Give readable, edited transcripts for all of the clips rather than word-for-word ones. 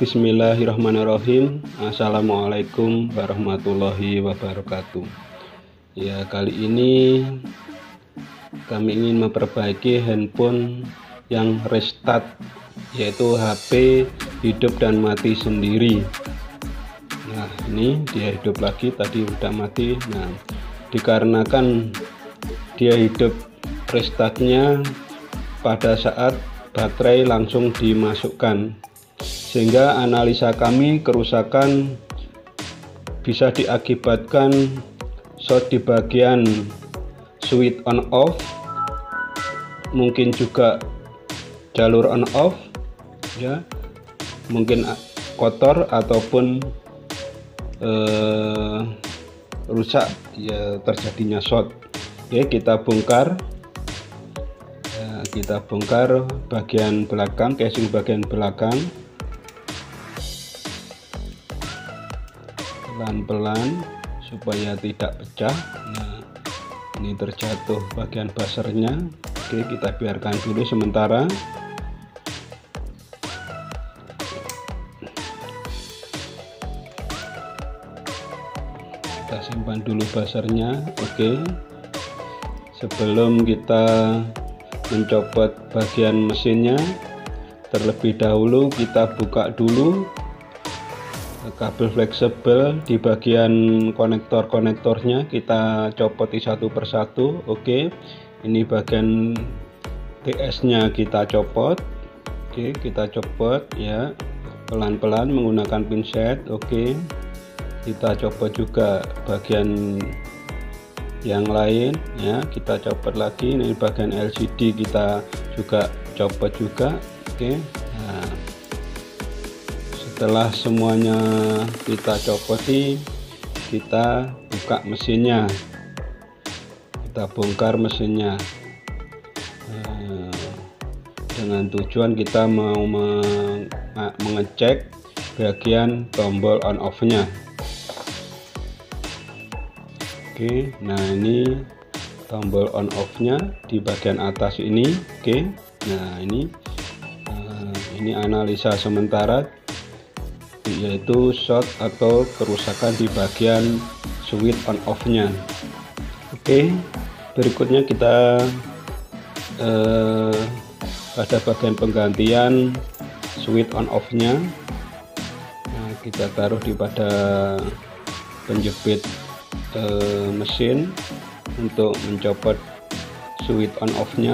Bismillahirrahmanirrahim. Assalamualaikum warahmatullahi wabarakatuh. Ya, kali ini kami ingin memperbaiki handphone yang restart, yaitu HP hidup dan mati sendiri. Nah, ini dia hidup lagi, tadi udah mati. Nah, dikarenakan dia hidup, restartnya pada saat baterai langsung dimasukkan, sehingga analisa kami kerusakan bisa diakibatkan short di bagian switch on off, mungkin juga jalur on off, ya, mungkin kotor ataupun rusak, ya, terjadinya short. Oke, kita bongkar. Kita bongkar bagian belakang, casing bagian belakang, pelan-pelan supaya tidak pecah. Nah, ini terjatuh bagian buzzernya. Oke, kita biarkan dulu sementara. Kita simpan dulu buzzernya. Oke, sebelum kita mencopot bagian mesinnya, terlebih dahulu kita buka dulu kabel fleksibel di bagian konektornya, kita copoti satu persatu. Oke, ini bagian TS nya kita copot. Oke, kita copot, ya, pelan-pelan menggunakan pinset. Oke, kita copot juga bagian yang lain, ya, kita copot lagi. Ini bagian LCD kita juga copot juga. Oke, nah, setelah semuanya kita copoti, kita buka mesinnya, kita bongkar mesinnya, dengan tujuan kita mau mengecek bagian tombol on off nya. Oke, nah ini tombol on off nya di bagian atas ini. Oke, nah ini analisa sementara, yaitu short atau kerusakan di bagian switch on off nya. Oke, berikutnya kita pada bagian penggantian switch on off nya. Nah, kita taruh di pada penjepit mesin untuk mencopot switch on off nya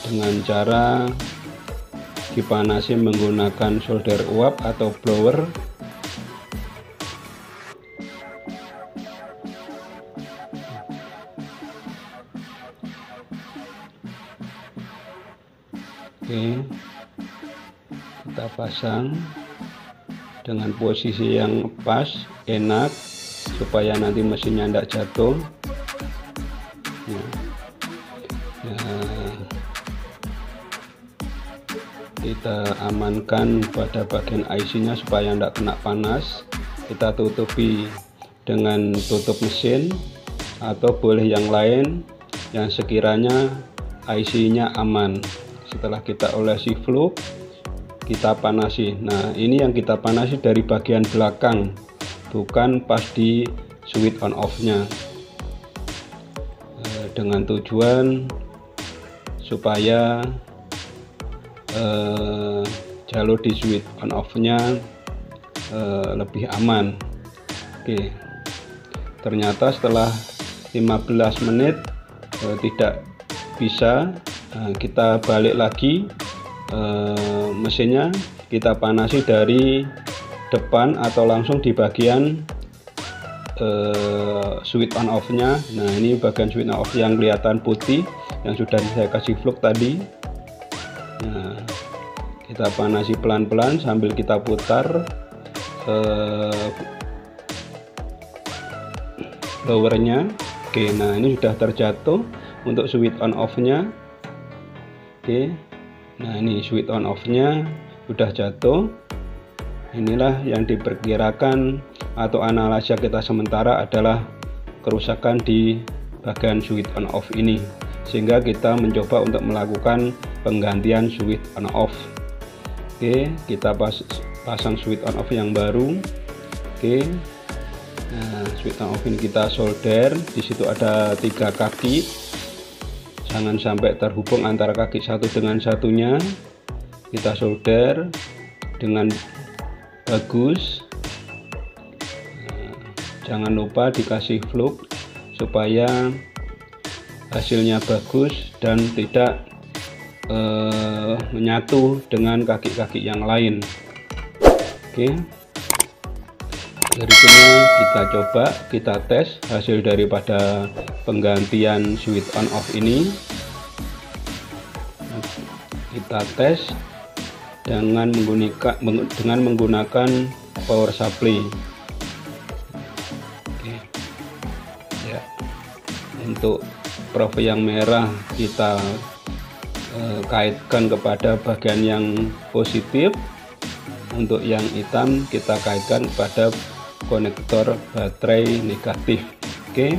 dengan cara dipanasi menggunakan solder uap atau blower. Oke, kita pasang dengan posisi yang pas, enak, supaya nanti mesinnya tidak jatuh. Kita amankan pada bagian IC nya supaya tidak kena panas. Kita tutupi dengan tutup mesin, atau boleh yang lain yang sekiranya IC nya aman. Setelah kita olesi flux, kita panasi. Nah, ini yang kita panasi dari bagian belakang, bukan pas di switch on off nya, dengan tujuan supaya jalur di switch on off nya lebih aman. Oke, ternyata setelah 15 menit tidak bisa. Kita balik lagi mesinnya, kita panasi dari depan atau langsung di bagian switch on off nya. Nah, ini bagian switch on off yang kelihatan putih yang sudah saya kasih flux tadi. Nah, kita panasi pelan-pelan sambil kita putar blowernya. Oke, nah ini sudah terjatuh untuk switch on off nya. Oke, nah ini switch on off nya sudah jatuh. Inilah yang diperkirakan atau analisa kita sementara adalah kerusakan di bagian switch on off ini, sehingga kita mencoba untuk melakukan penggantian switch on off. Oke, kita pasang switch on off yang baru. Oke, nah switch on off ini kita solder. Di situ ada 3 kaki, jangan sampai terhubung antara kaki satu dengan satunya. Kita solder dengan bagus. Nah, jangan lupa dikasih flux supaya hasilnya bagus dan tidak menyatu dengan kaki-kaki yang lain. Oke, berikutnya kita coba, kita tes hasil daripada penggantian switch on off ini. Kita tes dengan menggunakan power supply. Oke, ya, untuk probe yang merah kita kaitkan kepada bagian yang positif, untuk yang hitam kita kaitkan pada konektor baterai negatif. Oke,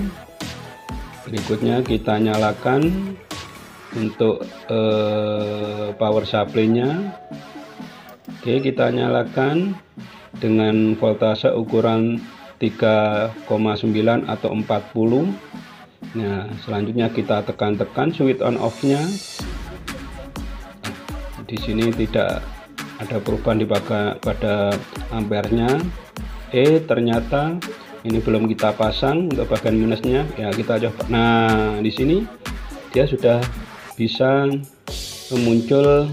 berikutnya kita nyalakan untuk power supply-nya. Oke, kita nyalakan dengan voltase ukuran 3,9 atau 40. Nah, selanjutnya kita tekan-tekan switch on off-nya. Di sini tidak ada perubahan pada ampernya. Ternyata ini belum kita pasang untuk bagian minusnya. Ya, kita coba. Nah, di sini dia sudah bisa muncul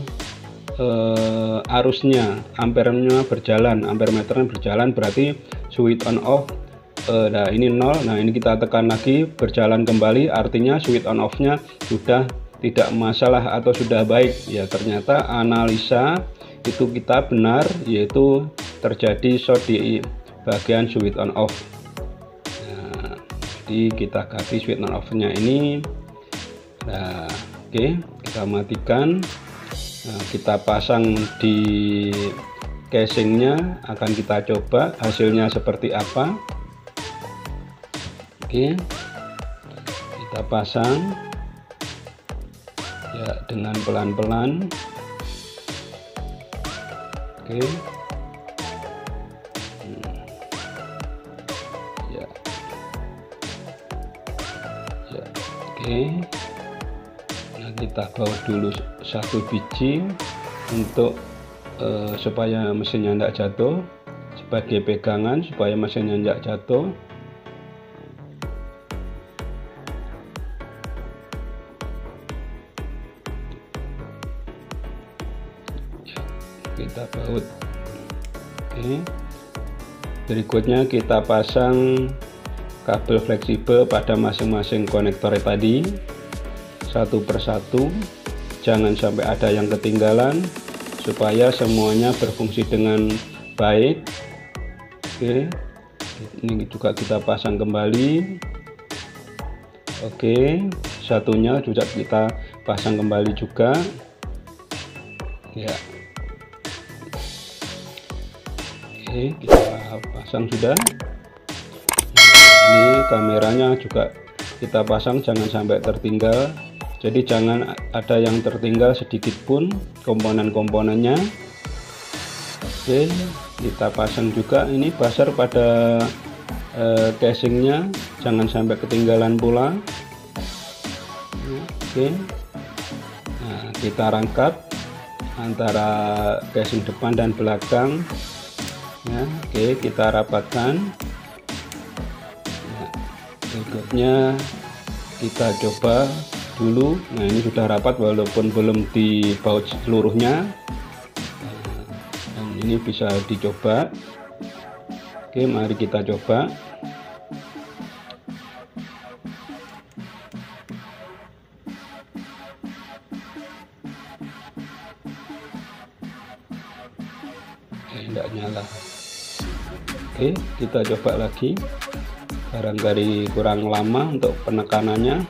arusnya, ampernya berjalan, ampermeternya berjalan, berarti switch on off. Nah, ini 0. Nah, ini kita tekan lagi, berjalan kembali, artinya switch on off-nya sudah tidak masalah atau sudah baik. Ya, ternyata analisa itu kita benar, yaitu terjadi short di bagian switch on off. Nah, jadi kita ganti switch on off-nya ini. Nah, oke, kita matikan. Nah, kita pasang di casingnya, akan kita coba hasilnya seperti apa. Oke, kita pasang ya dengan pelan-pelan. Oke, ya, oke. Nah, kita baut dulu satu biji untuk supaya mesinnya tidak jatuh, sebagai pegangan supaya mesinnya tidak jatuh. Kita baut. Oke, berikutnya kita pasang kabel fleksibel pada masing-masing konektor tadi satu persatu, jangan sampai ada yang ketinggalan supaya semuanya berfungsi dengan baik. Oke, ini juga kita pasang kembali. Oke, satunya juga kita pasang kembali juga ya. Oke, kita pasang sudah. Nah, ini kameranya juga kita pasang, jangan sampai tertinggal. Jadi jangan ada yang tertinggal sedikit pun komponen-komponennya. Oke, kita pasang juga ini buzzer pada casingnya, jangan sampai ketinggalan pula. Oke, nah kita rangkap antara casing depan dan belakang. Ya, oke, kita rapatkan. Nah, berikutnya kita coba dulu. Nah, ini sudah rapat walaupun belum dibaut seluruhnya. Dan ini bisa dicoba. Oke, mari kita coba. Tidak nyala. Oke, kita coba lagi. Barangkali kurang lama untuk penekanannya.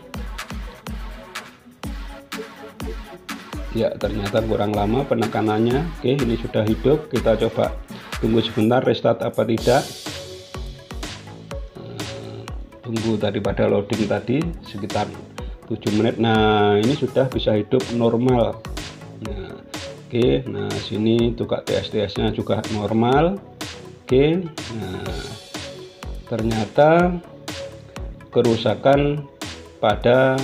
Ya, ternyata kurang lama penekanannya. Oke, ini sudah hidup. Kita coba tunggu sebentar, restart apa tidak. Tunggu daripada loading tadi sekitar 7 menit. Nah, ini sudah bisa hidup normal. Nah, oke, Oke, nah sini tukak TSTS nya juga normal. Oke, nah ternyata kerusakan pada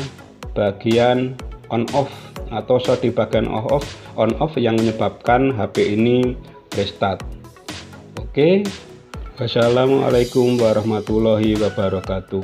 bagian on off atau short di bagian on off yang menyebabkan HP ini restart. Oke, wassalamualaikum warahmatullahi wabarakatuh.